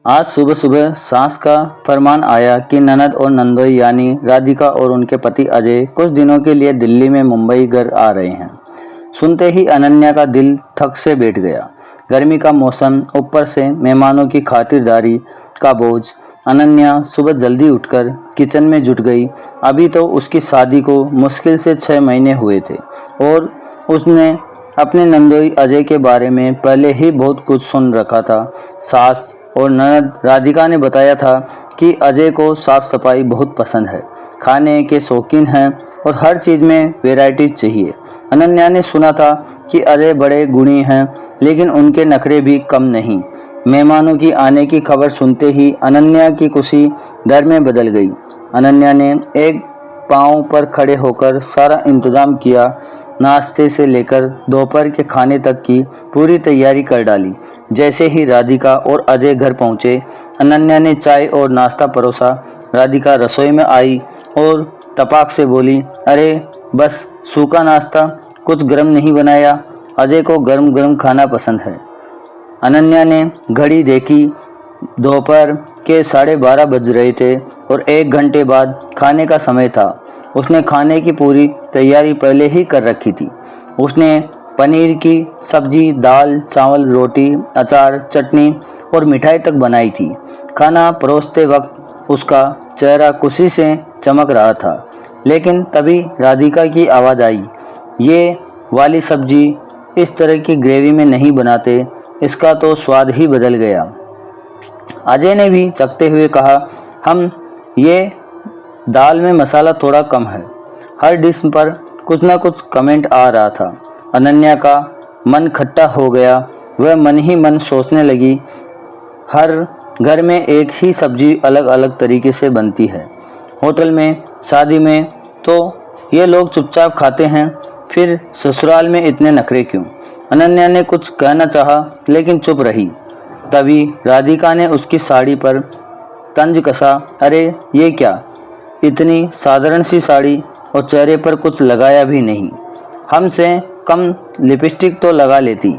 आज सुबह सुबह सास का फरमान आया कि ननद और नंदोई यानी राधिका और उनके पति अजय कुछ दिनों के लिए दिल्ली में मुंबई घर आ रहे हैं। सुनते ही अनन्या का दिल थक से बैठ गया। गर्मी का मौसम, ऊपर से मेहमानों की खातिरदारी का बोझ। अनन्या सुबह जल्दी उठकर किचन में जुट गई। अभी तो उसकी शादी को मुश्किल से 6 महीने हुए थे और उसने अपने नंदोई अजय के बारे में पहले ही बहुत कुछ सुन रखा था। सास और ननद राधिका ने बताया था कि अजय को साफ सफाई बहुत पसंद है, खाने के शौकीन हैं और हर चीज़ में वैरायटी चाहिए। अनन्या ने सुना था कि अजय बड़े गुणी हैं, लेकिन उनके नखरे भी कम नहीं। मेहमानों की आने की खबर सुनते ही अनन्या की खुशी डर में बदल गई। अनन्या ने एक पांव पर खड़े होकर सारा इंतजाम किया। नाश्ते से लेकर दोपहर के खाने तक की पूरी तैयारी कर डाली। जैसे ही राधिका और अजय घर पहुंचे, अनन्या ने चाय और नाश्ता परोसा। राधिका रसोई में आई और तपाक से बोली, अरे बस सूखा नाश्ता, कुछ गर्म नहीं बनाया? अजय को गर्म गर्म खाना पसंद है। अनन्या ने घड़ी देखी। दोपहर के 12:30 बज रहे थे और 1 घंटे बाद खाने का समय था। उसने खाने की पूरी तैयारी पहले ही कर रखी थी। उसने पनीर की सब्जी, दाल, चावल, रोटी, अचार, चटनी और मिठाई तक बनाई थी। खाना परोसते वक्त उसका चेहरा खुशी से चमक रहा था। लेकिन तभी राधिका की आवाज़ आई, ये वाली सब्जी इस तरह की ग्रेवी में नहीं बनाते, इसका तो स्वाद ही बदल गया। अजय ने भी चखते हुए कहा, हम ये दाल में मसाला थोड़ा कम है। हर डिश पर कुछ ना कुछ कमेंट आ रहा था। अनन्या का मन खट्टा हो गया। वह मन ही मन सोचने लगी, हर घर में एक ही सब्जी अलग अलग तरीके से बनती है। होटल में, शादी में तो ये लोग चुपचाप खाते हैं, फिर ससुराल में इतने नखरे क्यों? अनन्या ने कुछ कहना चाहा लेकिन चुप रही। तभी राधिका ने उसकी साड़ी पर तंज कसा, अरे ये क्या, इतनी साधारण सी साड़ी और चेहरे पर कुछ लगाया भी नहीं, हमसे कम लिपस्टिक तो लगा लेती।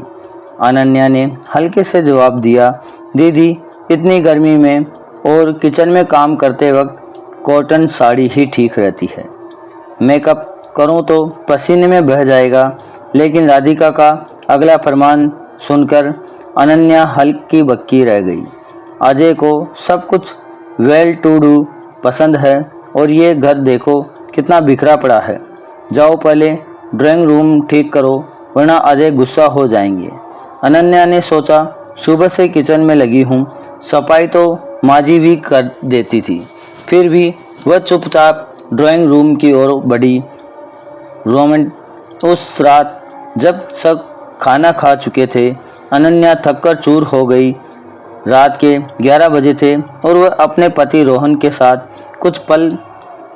अनन्या ने हल्के से जवाब दिया, दीदी इतनी गर्मी में और किचन में काम करते वक्त कॉटन साड़ी ही ठीक रहती है। मेकअप करूं तो पसीने में बह जाएगा। लेकिन राधिका का अगला फरमान सुनकर अनन्या हल्की बक्की रह गई। अजय को सब कुछ वेल टू डू पसंद है और ये घर देखो कितना बिखरा पड़ा है। जाओ पहले ड्राइंग रूम ठीक करो, वरना अजय गुस्सा हो जाएंगे। अनन्या ने सोचा, सुबह से किचन में लगी हूँ, सफाई तो माजी भी कर देती थी, फिर भी वह चुपचाप ड्राइंग रूम की ओर बढ़ी। उस रात जब सब खाना खा चुके थे, अनन्या थककर चूर हो गई। रात के 11 बजे थे और वह अपने पति रोहन के साथ कुछ पल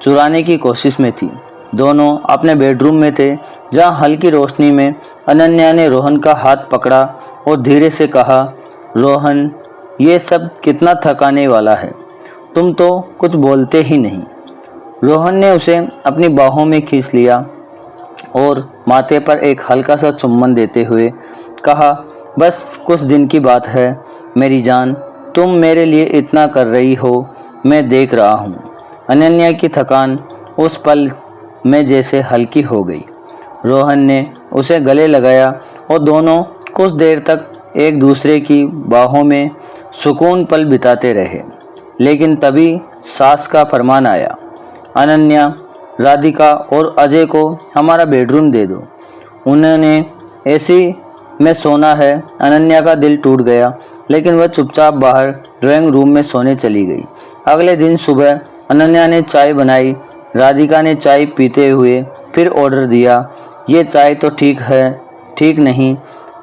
चुराने की कोशिश में थी। दोनों अपने बेडरूम में थे, जहां हल्की रोशनी में अनन्या ने रोहन का हाथ पकड़ा और धीरे से कहा, रोहन ये सब कितना थकाने वाला है, तुम तो कुछ बोलते ही नहीं। रोहन ने उसे अपनी बाहों में खींच लिया और माथे पर एक हल्का सा चुम्बन देते हुए कहा, बस कुछ दिन की बात है मेरी जान, तुम मेरे लिए इतना कर रही हो, मैं देख रहा हूँ। अनन्या की थकान उस पल में जैसे हल्की हो गई। रोहन ने उसे गले लगाया और दोनों कुछ देर तक एक दूसरे की बाहों में सुकून पल बिताते रहे। लेकिन तभी सास का फरमान आया, अनन्या, राधिका और अजय को हमारा बेडरूम दे दो, उन्होंने एसी में सोना है। अनन्या का दिल टूट गया, लेकिन वह चुपचाप बाहर ड्राइंग रूम में सोने चली गई। अगले दिन सुबह अनन्या ने चाय बनाई। राधिका ने चाय पीते हुए फिर ऑर्डर दिया, ये चाय तो ठीक है, ठीक नहीं,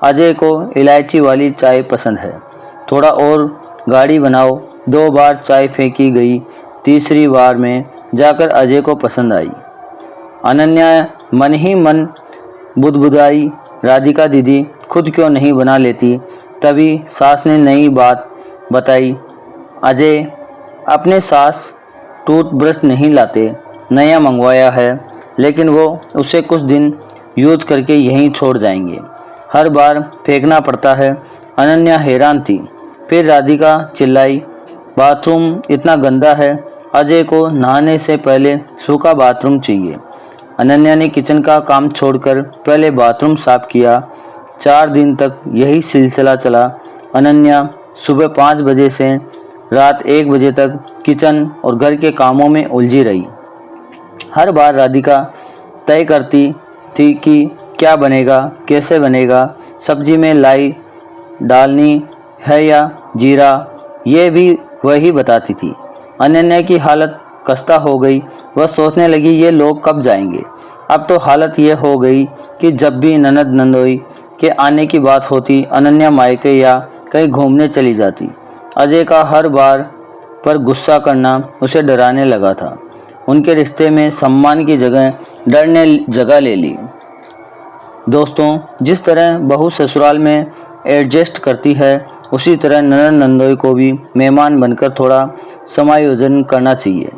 अजय को इलायची वाली चाय पसंद है, थोड़ा और गाढ़ी बनाओ। 2 बार चाय फेंकी गई, तीसरी बार में जाकर अजय को पसंद आई। अनन्या मन ही मन बुदबुदाई, राधिका दीदी खुद क्यों नहीं बना लेती? तभी सास ने नई बात बताई, अजय अपने सास टूथब्रश नहीं लाते, नया मंगवाया है, लेकिन वो उसे कुछ दिन यूज करके यहीं छोड़ जाएंगे, हर बार फेंकना पड़ता है। अनन्या हैरान थी, फिर राधिका चिल्लाई, बाथरूम इतना गंदा है, अजय को नहाने से पहले सूखा बाथरूम चाहिए। अनन्या ने किचन का काम छोड़कर पहले बाथरूम साफ किया। 4 दिन तक यही सिलसिला चला। अनन्या सुबह 5 बजे से रात 1 बजे तक किचन और घर के कामों में उलझी रही। हर बार राधिका तय करती थी कि क्या बनेगा, कैसे बनेगा, सब्जी में लाई डालनी है या जीरा, ये भी वही बताती थी। अनन्या की हालत खस्ता हो गई। वह सोचने लगी, ये लोग कब जाएंगे। अब तो हालत ये हो गई कि जब भी ननद नंदोई के आने की बात होती, अनन्या मायके या कहीं घूमने चली जाती। अजय का हर बार पर गुस्सा करना उसे डराने लगा था। उनके रिश्ते में सम्मान की जगह डर ने जगह ले ली। दोस्तों, जिस तरह बहू ससुराल में एडजस्ट करती है, उसी तरह ननद नंदोई को भी मेहमान बनकर थोड़ा समायोजन करना चाहिए।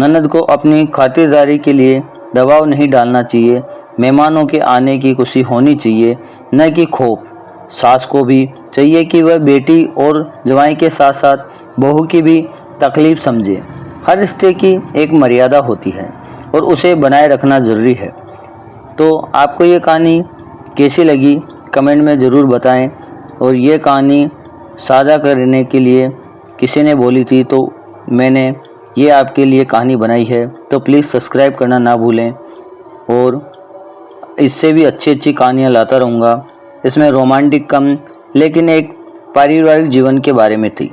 ननद को अपनी खातिरदारी के लिए दबाव नहीं डालना चाहिए। मेहमानों के आने की खुशी होनी चाहिए, न कि खौफ। सास को भी चाहिए कि वह बेटी और जवाई के साथ साथ बहू की भी तकलीफ समझे। हर रिश्ते की एक मर्यादा होती है और उसे बनाए रखना ज़रूरी है। तो आपको ये कहानी कैसी लगी कमेंट में ज़रूर बताएं। और ये कहानी साझा करने के लिए किसी ने बोली थी, तो मैंने ये आपके लिए कहानी बनाई है। तो प्लीज़ सब्सक्राइब करना ना भूलें। और इससे भी अच्छी अच्छी कहानियाँ लाता रहूँगा। इसमें रोमांटिक कम, लेकिन एक पारिवारिक जीवन के बारे में थी।